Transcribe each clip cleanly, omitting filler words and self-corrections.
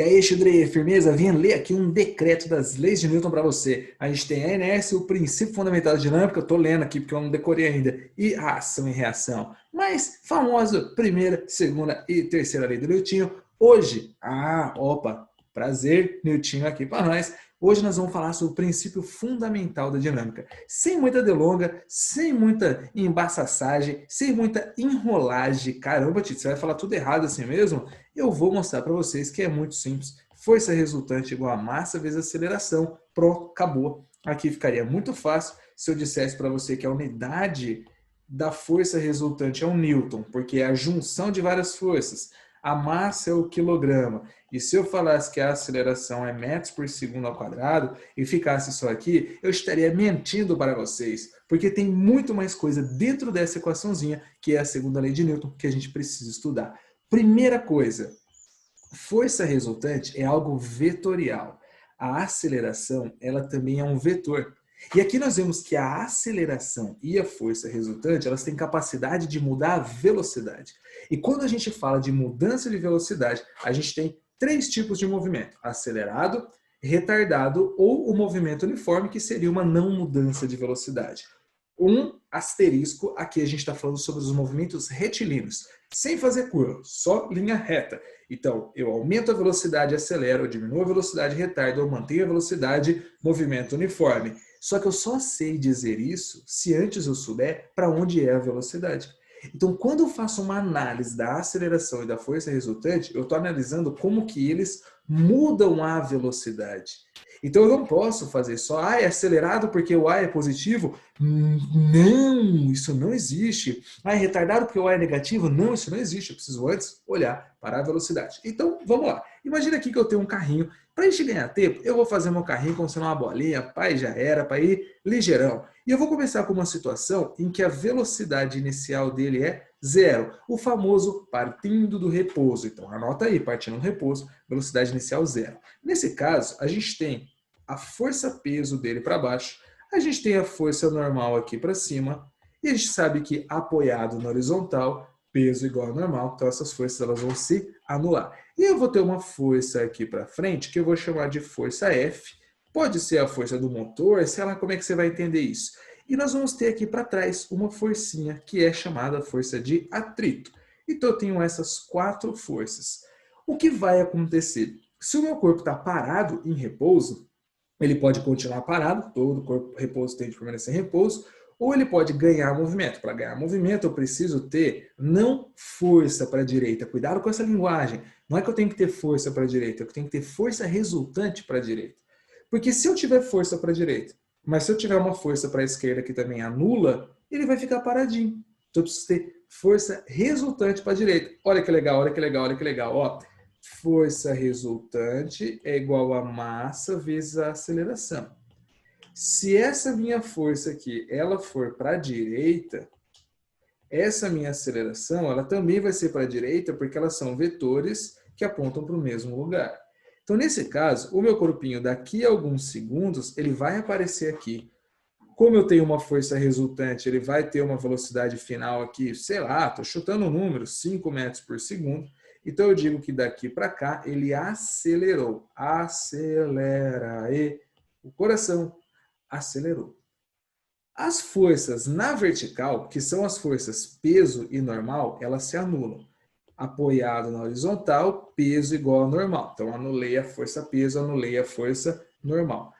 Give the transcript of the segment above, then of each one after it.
E aí, Xandre, firmeza? Vim ler aqui um decreto das leis de Newton para você. A gente tem a inércia, o princípio fundamental da dinâmica, eu estou lendo aqui porque eu não decorei ainda, e a ação e reação. Mas, famosa primeira, segunda e terceira lei do Newton. Hoje, opa, prazer, Newton aqui para nós. Hoje nós vamos falar sobre o princípio fundamental da dinâmica. Sem muita delonga, sem muita embaçaçagem, sem muita enrolagem. Caramba, Tito, você vai falar tudo errado assim mesmo? Eu vou mostrar para vocês que é muito simples. Força resultante igual a massa vezes aceleração. Pronto, acabou. Aqui ficaria muito fácil se eu dissesse para você que a unidade da força resultante é um newton, porque é a junção de várias forças. A massa é o quilograma. E se eu falasse que a aceleração é metros por segundo ao quadrado e ficasse só aqui, eu estaria mentindo para vocês, porque tem muito mais coisa dentro dessa equaçãozinha, que é a segunda lei de Newton, que a gente precisa estudar. Primeira coisa, força resultante é algo vetorial. A aceleração, ela também é um vetor. E aqui nós vemos que a aceleração e a força resultante, elas têm capacidade de mudar a velocidade. E quando a gente fala de mudança de velocidade, a gente tem três tipos de movimento: acelerado, retardado ou o movimento uniforme, que seria uma não mudança de velocidade. Um asterisco, aqui a gente está falando sobre os movimentos retilíneos, sem fazer curva, só linha reta. Então, eu aumento a velocidade, acelero, eu diminuo a velocidade, retardo, eu mantenho a velocidade, movimento uniforme. Só que eu só sei dizer isso se antes eu souber para onde é a velocidade. Então, quando eu faço uma análise da aceleração e da força resultante, eu estou analisando como que eles mudam a velocidade. Então, eu não posso fazer só, é acelerado porque o A é positivo. Não, isso não existe. É retardado porque o A é negativo? Não, isso não existe. Eu preciso antes olhar para a velocidade. Então, vamos lá. Imagina aqui que eu tenho um carrinho. Para a gente ganhar tempo, eu vou fazer meu carrinho como sendo uma bolinha, pai, já era, para ir ligeirão. E eu vou começar com uma situação em que a velocidade inicial dele é zero, o famoso partindo do repouso. Então, anota aí, partindo do repouso, velocidade inicial zero. Nesse caso, a gente tem a força-peso dele para baixo, a gente tem a força normal aqui para cima, e a gente sabe que apoiado na horizontal, peso igual ao normal, então essas forças elas vão se anular. E eu vou ter uma força aqui para frente, que eu vou chamar de força F, pode ser a força do motor, sei lá como é que você vai entender isso. E nós vamos ter aqui para trás uma forcinha, que é chamada força de atrito. Então eu tenho essas quatro forças. O que vai acontecer? Se o meu corpo está parado em repouso, ele pode continuar parado, todo corpo repouso tem de permanecer em repouso, ou ele pode ganhar movimento. Para ganhar movimento, eu preciso ter não força para a direita. Cuidado com essa linguagem. Não é que eu tenho que ter força para a direita, eu tenho que ter força resultante para a direita. Porque se eu tiver força para a direita, mas se eu tiver uma força para a esquerda que também anula, ele vai ficar paradinho. Então eu preciso ter força resultante para a direita. Olha que legal, olha que legal, olha que legal. Ó, força resultante é igual a massa vezes a aceleração. Se essa minha força aqui, ela for para a direita, essa minha aceleração, ela também vai ser para a direita, porque elas são vetores que apontam para o mesmo lugar. Então, nesse caso, o meu corpinho, daqui a alguns segundos, ele vai aparecer aqui. Como eu tenho uma força resultante, ele vai ter uma velocidade final aqui, sei lá, estou chutando um número, 5 metros por segundo. Então, eu digo que daqui para cá, ele acelerou. Acelera. E o coração acelerou. As forças na vertical, que são as forças peso e normal, elas se anulam. Apoiado na horizontal, peso igual a normal. Então, anulei a força peso, anulei a força normal.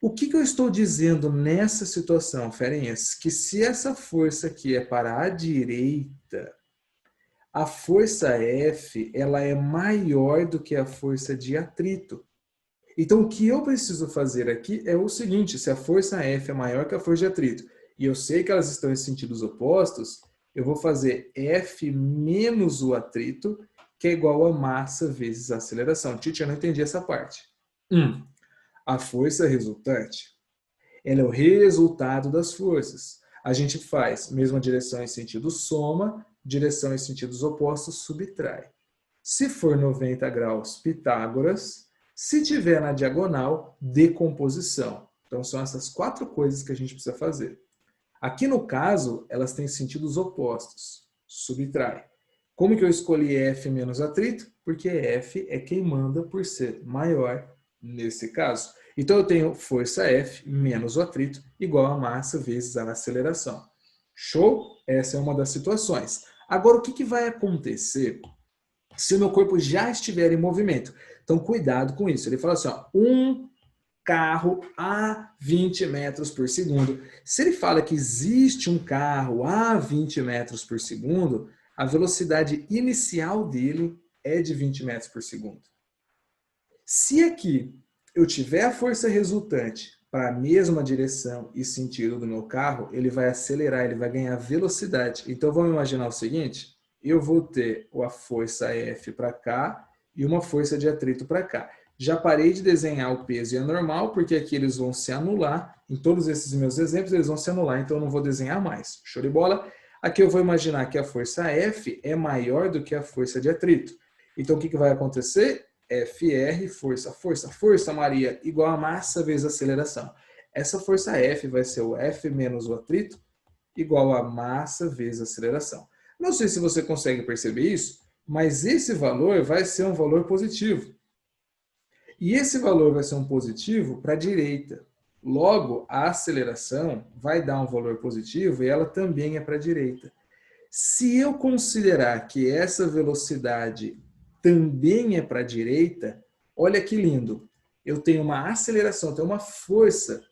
O que eu estou dizendo nessa situação, ferinhas? Que se essa força aqui é para a direita, a força F ela é maior do que a força de atrito. Então, o que eu preciso fazer aqui é o seguinte: se a força F é maior que a força de atrito, e eu sei que elas estão em sentidos opostos, eu vou fazer F menos o atrito, que é igual a massa vezes a aceleração. Titi, eu não entendi essa parte. A força resultante, ela é o resultado das forças. A gente faz mesma direção em sentido soma, direção em sentidos opostos, subtrai. Se for 90 graus, Pitágoras. Se tiver na diagonal, decomposição. Então, são essas quatro coisas que a gente precisa fazer. Aqui no caso, elas têm sentidos opostos. Subtrai. Como que eu escolhi F menos atrito? Porque F é quem manda por ser maior nesse caso. Então eu tenho força F menos o atrito igual a massa vezes a aceleração. Show? Essa é uma das situações. Agora, o que vai acontecer se o meu corpo já estiver em movimento? Então, cuidado com isso. Ele fala assim, ó, um carro a 20 metros por segundo. Se ele fala que existe um carro a 20 metros por segundo, a velocidade inicial dele é de 20 metros por segundo. Se aqui eu tiver a força resultante para a mesma direção e sentido do meu carro, ele vai acelerar, ele vai ganhar velocidade. Então vamos imaginar o seguinte, eu vou ter a força F para cá e uma força de atrito para cá. Já parei de desenhar o peso e a normal, porque aqui eles vão se anular. Em todos esses meus exemplos, eles vão se anular, então eu não vou desenhar mais. Show de bola? Aqui eu vou imaginar que a força F é maior do que a força de atrito. Então o que vai acontecer? FR, força, Maria, igual a massa vezes a aceleração. Essa força F vai ser o F menos o atrito, igual a massa vezes a aceleração. Não sei se você consegue perceber isso, mas esse valor vai ser um valor positivo. E esse valor vai ser um positivo para a direita. Logo, a aceleração vai dar um valor positivo e ela também é para a direita. Se eu considerar que essa velocidade também é para a direita, olha que lindo. Eu tenho uma aceleração, eu tenho uma força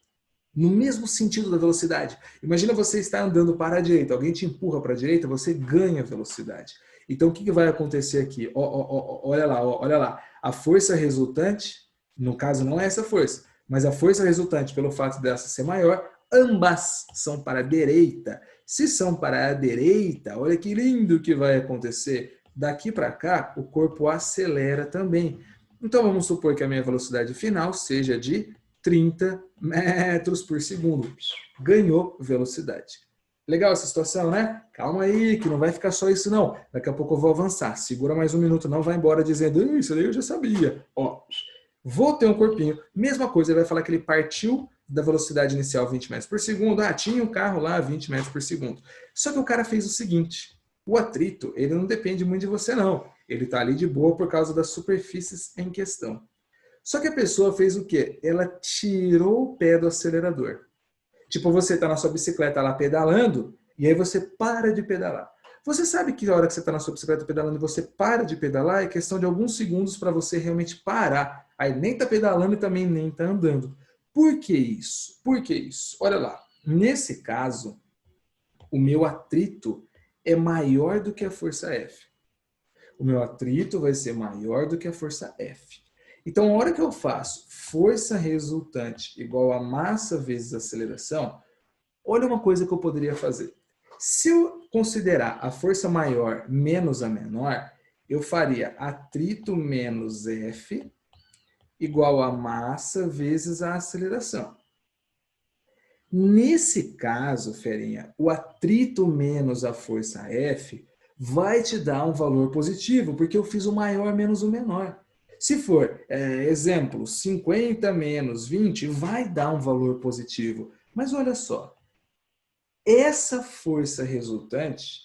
no mesmo sentido da velocidade. Imagina você estar andando para a direita, alguém te empurra para a direita, você ganha velocidade. Então o que vai acontecer aqui? Olha lá. A força resultante, no caso não é essa força, mas a força resultante pelo fato dessa ser maior, ambas são para a direita. Se são para a direita, olha que lindo que vai acontecer. Daqui para cá, o corpo acelera também. Então vamos supor que a minha velocidade final seja de 30 metros por segundo. Ganhou velocidade. Legal essa situação, né? Calma aí, que não vai ficar só isso não. Daqui a pouco eu vou avançar. Segura mais um minuto, não vai embora dizendo, isso daí eu já sabia. Ó, vou ter um corpinho. Mesma coisa, ele vai falar que ele partiu da velocidade inicial 20 metros por segundo. Ah, tinha um carro lá a 20 metros por segundo. Só que o cara fez o seguinte, o atrito, ele não depende muito de você não. Ele está ali de boa por causa das superfícies em questão. Só que a pessoa fez o quê? Ela tirou o pé do acelerador. Tipo, você está na sua bicicleta lá pedalando, e aí você para de pedalar. Você sabe que a hora que você está na sua bicicleta pedalando e você para de pedalar, é questão de alguns segundos para você realmente parar. Aí nem está pedalando e também nem está andando. Por que isso? Por que isso? Olha lá, nesse caso, o meu atrito é maior do que a força F. O meu atrito vai ser maior do que a força F. Então, a hora que eu faço força resultante igual a massa vezes aceleração, olha uma coisa que eu poderia fazer. Se eu considerar a força maior menos a menor, eu faria atrito menos F igual a massa vezes a aceleração. Nesse caso, ferinha, o atrito menos a força F vai te dar um valor positivo, porque eu fiz o maior menos o menor. Se for, exemplo, 50 menos 20, vai dar um valor positivo. Mas olha só, essa força resultante,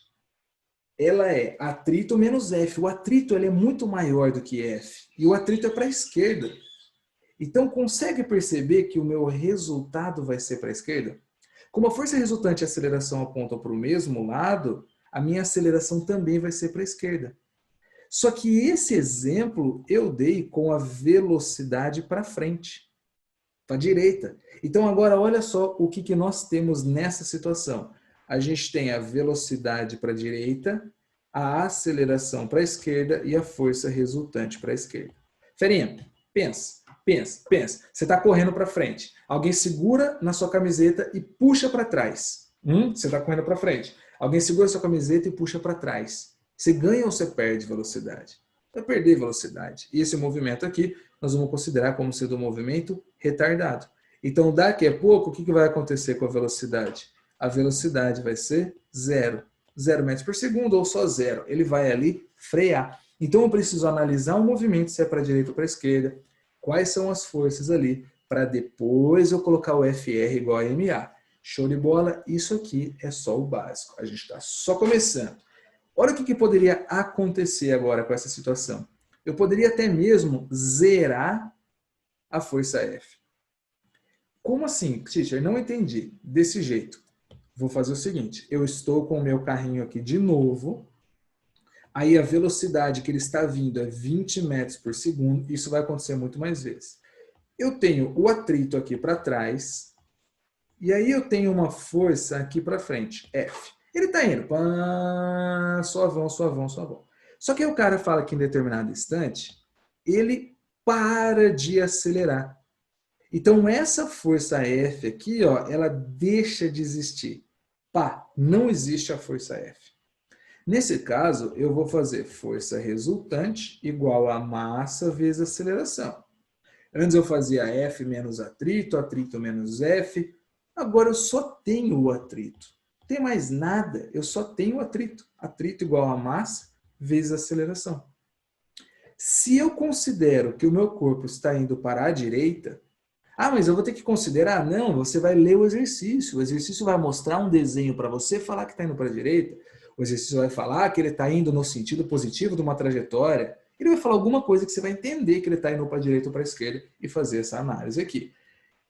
ela é atrito menos F. O atrito ele é muito maior do que F. E o atrito é para a esquerda. Então, consegue perceber que o meu resultado vai ser para a esquerda? Como a força resultante e a aceleração apontam para o mesmo lado, a minha aceleração também vai ser para a esquerda. Só que esse exemplo eu dei com a velocidade para frente, para a direita. Então agora olha só o que nós temos nessa situação. A gente tem a velocidade para a direita, a aceleração para a esquerda e a força resultante para a esquerda. Ferinha, pensa. Você está correndo para frente. Alguém segura na sua camiseta e puxa para trás. Você está correndo para frente. Alguém segura a sua camiseta e puxa para trás. Você ganha ou você perde velocidade? Vai perder velocidade. E esse movimento aqui, nós vamos considerar como sendo um movimento retardado. Então, daqui a pouco, o que vai acontecer com a velocidade? A velocidade vai ser zero. 0 metros por segundo ou só zero. Ele vai ali frear. Então, eu preciso analisar o movimento, se é para a direita ou para a esquerda. Quais são as forças ali, para depois eu colocar o FR igual a MA. Show de bola? Isso aqui é só o básico. A gente está só começando. Olha o que poderia acontecer agora com essa situação. Eu poderia até mesmo zerar a força F. Como assim, teacher? Não entendi. Desse jeito. Vou fazer o seguinte. Eu estou com o meu carrinho aqui de novo. Aí a velocidade que ele está vindo é 20 metros por segundo. Isso vai acontecer muito mais vezes. Eu tenho o atrito aqui para trás. E aí eu tenho uma força aqui para frente, F. Ele está indo, pá, suavão, suavão, suavão. Só que aí o cara fala que em determinado instante, ele para de acelerar. Então essa força F aqui, ó, ela deixa de existir. Pá, não existe a força F. Nesse caso, eu vou fazer força resultante igual a massa vezes aceleração. Antes eu fazia F menos atrito, atrito menos F. Agora eu só tenho o atrito. Não tem mais nada, eu só tenho o atrito. Atrito igual a massa vezes aceleração. Se eu considero que o meu corpo está indo para a direita, mas eu vou ter que considerar? Não, você vai ler o exercício. O exercício vai mostrar um desenho para você falar que está indo para a direita. O exercício vai falar que ele está indo no sentido positivo de uma trajetória. Ele vai falar alguma coisa que você vai entender que ele está indo para a direita ou para a esquerda e fazer essa análise aqui.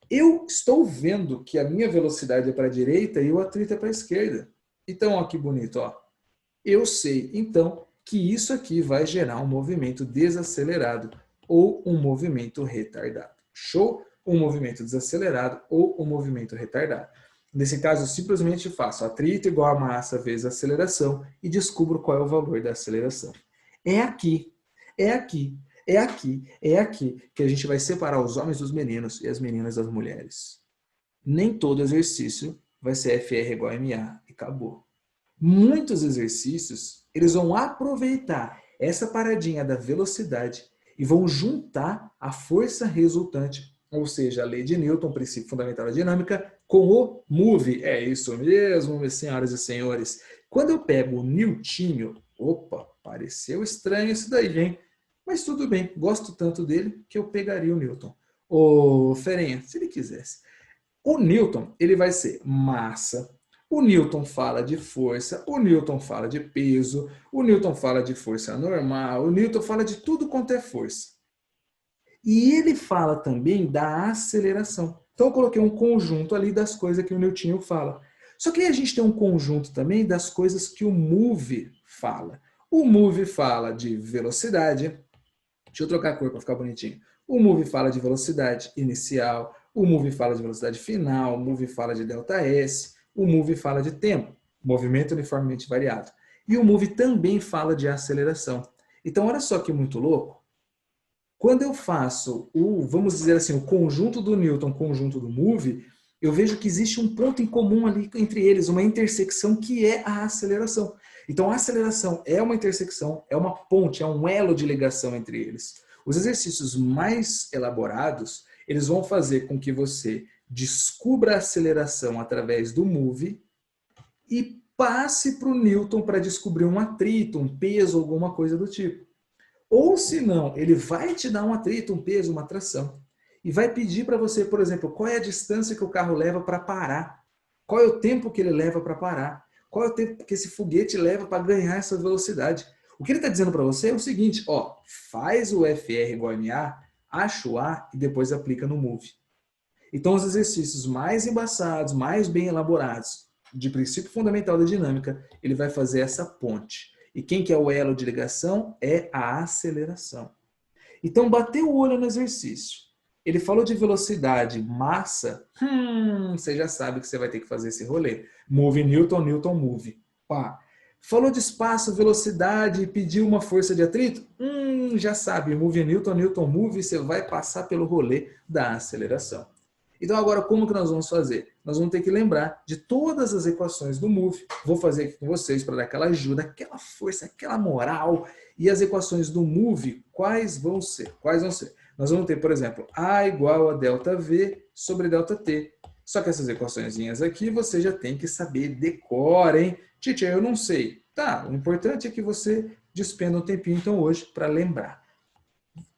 Eu estou vendo que a minha velocidade é para a direita e o atrito é para a esquerda. Então, ó, que bonito, ó. Eu sei, então, que isso aqui vai gerar um movimento desacelerado ou um movimento retardado. Show? Um movimento desacelerado ou um movimento retardado. Nesse caso, eu simplesmente faço atrito igual a massa vezes aceleração e descubro qual é o valor da aceleração. É aqui, é aqui, é aqui, é aqui que a gente vai separar os homens dos meninos e as meninas das mulheres. Nem todo exercício vai ser FR igual a MA e acabou. Muitos exercícios, eles vão aproveitar essa paradinha da velocidade e vão juntar a força resultante, ou seja, a lei de Newton, princípio fundamental da dinâmica, com o move. É isso mesmo, minhas senhoras e senhores. Quando eu pego o Newtinho, opa, pareceu estranho isso daí, hein? Mas tudo bem, gosto tanto dele que eu pegaria o Newton. Ô, Ferinha, se ele quisesse. O Newton, ele vai ser massa. O Newton fala de força, o Newton fala de peso, o Newton fala de força normal, o Newton fala de tudo quanto é força. E ele fala também da aceleração. Então eu coloquei um conjunto ali das coisas que o Newton fala. Só que aí a gente tem um conjunto também das coisas que o move fala. O move fala de velocidade. Deixa eu trocar a cor para ficar bonitinho. O move fala de velocidade inicial, o move fala de velocidade final, o move fala de ΔS, o move fala de tempo, movimento uniformemente variado. E o move também fala de aceleração. Então, olha só que muito louco. Quando eu faço vamos dizer assim, o conjunto do Newton, conjunto do move, eu vejo que existe um ponto em comum ali entre eles, uma intersecção que é a aceleração. Então, a aceleração é uma intersecção, é uma ponte, é um elo de ligação entre eles. Os exercícios mais elaborados, eles vão fazer com que você descubra a aceleração através do move e passe para o Newton para descobrir um atrito, um peso, alguma coisa do tipo. Ou se não, ele vai te dar um atrito, um peso, uma tração. E vai pedir para você, por exemplo, qual é a distância que o carro leva para parar. Qual é o tempo que ele leva para parar. Qual é o tempo que esse foguete leva para ganhar essa velocidade. O que ele está dizendo para você é o seguinte, ó, faz o FR igual a MA, acha o A e depois aplica no Move. Então, os exercícios mais embaçados, mais bem elaborados, de princípio fundamental da dinâmica, ele vai fazer essa ponte. E quem que é o elo de ligação? É a aceleração. Então, bateu o olho no exercício. Ele falou de velocidade, massa. Você já sabe que você vai ter que fazer esse rolê. Move Newton, Newton move. Pá. Falou de espaço, velocidade e pediu uma força de atrito? Já sabe. Move Newton, Newton move. Você vai passar pelo rolê da aceleração. Então agora como que nós vamos fazer? Nós vamos ter que lembrar de todas as equações do move. Vou fazer aqui com vocês para dar aquela ajuda, aquela força, aquela moral. E as equações do move, quais vão ser? Quais vão ser? Nós vamos ter, por exemplo, A igual a ΔV sobre ΔT. Só que essas equaçõezinhas aqui você já tem que saber decora, hein? Teacher, eu não sei. Tá, o importante é que você despenda um tempinho então hoje para lembrar.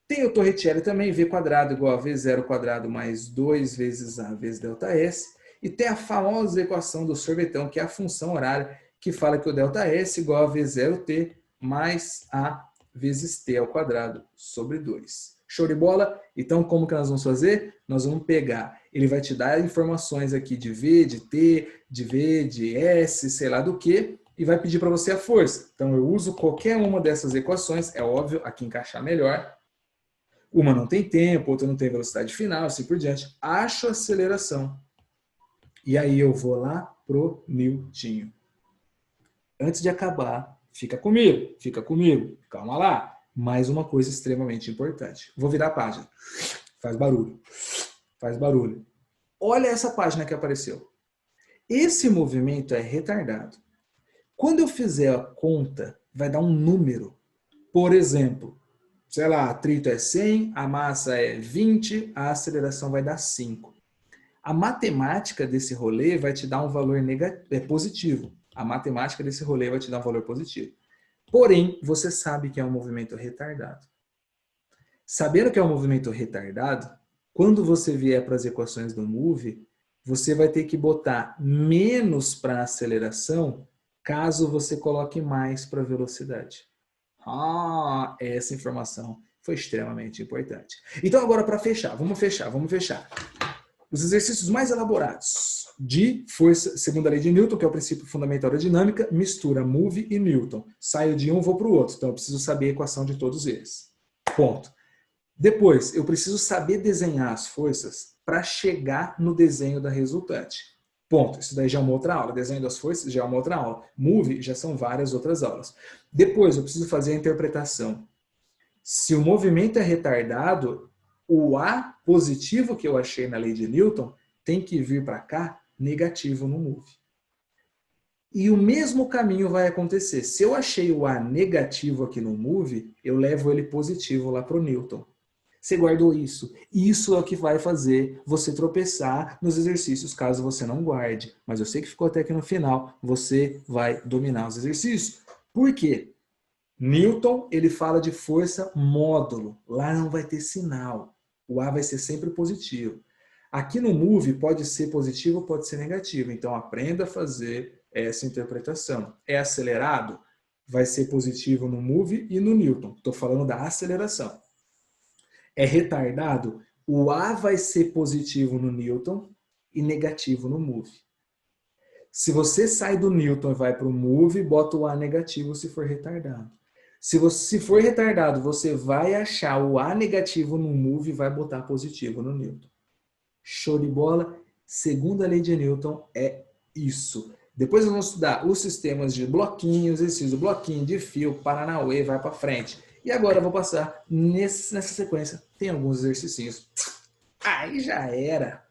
Tem o Torricelli também, V quadrado igual a V0 quadrado mais 2 vezes A vezes ΔS. E tem a famosa equação do sorvetão, que é a função horária, que fala que o ΔS igual a V0T mais A vezes T ao quadrado sobre 2. Show de bola? Então, como que nós vamos fazer? Nós vamos pegar, ele vai te dar informações aqui de V, de T, de V, de S, sei lá do que, e vai pedir para você a força. Então, eu uso qualquer uma dessas equações, é óbvio, aqui encaixar melhor. Uma não tem tempo, outra não tem velocidade final, assim por diante. Acho a aceleração. E aí eu vou lá pro Newton. Antes de acabar, fica comigo, calma lá. Mais uma coisa extremamente importante. Vou virar a página. Faz barulho. Faz barulho. Olha essa página que apareceu. Esse movimento é retardado. Quando eu fizer a conta, vai dar um número. Por exemplo, sei lá, atrito é 100, a massa é 20, a aceleração vai dar 5. A matemática desse rolê vai te dar um valor positivo. A matemática desse rolê vai te dar um valor positivo. Porém, você sabe que é um movimento retardado. Sabendo que é um movimento retardado, quando você vier para as equações do move, você vai ter que botar menos para a aceleração, caso você coloque mais para a velocidade. Essa informação foi extremamente importante. Então agora para fechar, vamos fechar. Os exercícios mais elaborados de força, segundo a lei de Newton, que é o princípio fundamental da dinâmica, mistura move e Newton. Saio de um, vou para o outro. Então eu preciso saber a equação de todos eles. Ponto. Depois, eu preciso saber desenhar as forças para chegar no desenho da resultante. Ponto. Isso daí já é uma outra aula. Desenho das forças já é uma outra aula. Move já são várias outras aulas. Depois, eu preciso fazer a interpretação. Se o movimento é retardado, o A positivo que eu achei na lei de Newton tem que vir para cá negativo no move. E o mesmo caminho vai acontecer. Se eu achei o A negativo aqui no move, eu levo ele positivo lá para o Newton. Você guardou isso. Isso é o que vai fazer você tropeçar nos exercícios, caso você não guarde. Mas eu sei que ficou até aqui no final. Você vai dominar os exercícios. Por quê? Newton, ele fala de força módulo. Lá não vai ter sinal. O A vai ser sempre positivo. Aqui no move pode ser positivo, pode ser negativo. Então aprenda a fazer essa interpretação. É acelerado? Vai ser positivo no move e no Newton. Estou falando da aceleração. É retardado? O A vai ser positivo no Newton e negativo no move. Se você sai do Newton e vai para o move, bota o A negativo se for retardado. Se for retardado, você vai achar o A negativo no move e vai botar positivo no Newton. Show de bola? Segunda lei de Newton é isso. Depois nós vamos estudar os sistemas de bloquinhos, exercício do bloquinho, de fio, Paranauê, vai para frente. E agora eu vou passar nessa sequência. Tem alguns exercícios. Aí já era.